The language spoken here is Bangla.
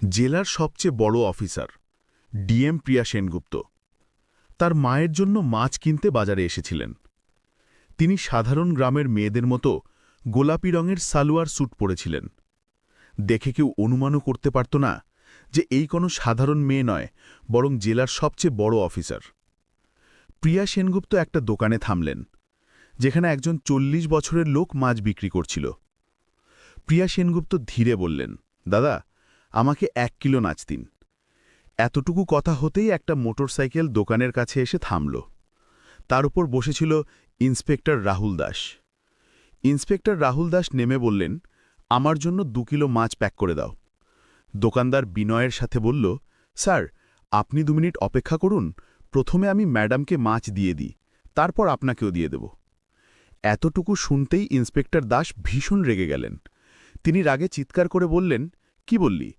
জেলার সবচেয়ে বড় অফিসার ডিএম প্রিয়া সেনগুপ্ত তার মায়ের জন্য মাছ কিনতে বাজারে এসেছিলেন। তিনি সাধারণ গ্রামের মেয়েদের মতো গোলাপি রঙের সালোয়ার স্যুট পরেছিলেন। দেখে কেউ অনুমানও করতে পারত না যে এই কোনো সাধারণ মেয়ে নয়, বরং জেলার সবচেয়ে বড় অফিসার। প্রিয়া সেনগুপ্ত একটা দোকানে থামলেন, যেখানে একজন ৪০ বছরের লোক মাছ বিক্রি করছিল। প্রিয়া সেনগুপ্ত ধীরে বললেন, দাদা, আমাকে ১ কিলো মাছ দিন। এতটুকু কথা হতেই একটা মোটরসাইকেল দোকানের কাছে এসে থামল। তার উপর বসেছিল ইন্সপেক্টর রাহুল দাস। ইন্সপেক্টর রাহুল দাস নেমে বললেন, আমার জন্য ২ কিলো মাছ প্যাক করে দাও। দোকানদার বিনয়ের সাথে বলল, স্যার, আপনি ২ মিনিট অপেক্ষা করুন, প্রথমে আমি ম্যাডামকে মাছ দিয়ে দিই, তারপর আপনাকেও দিয়ে দেব। এতটুকু শুনতেই ইন্সপেক্টর দাস ভীষণ রেগে গেলেন। তিনি রাগে চিৎকার করে বললেন, কি বললি?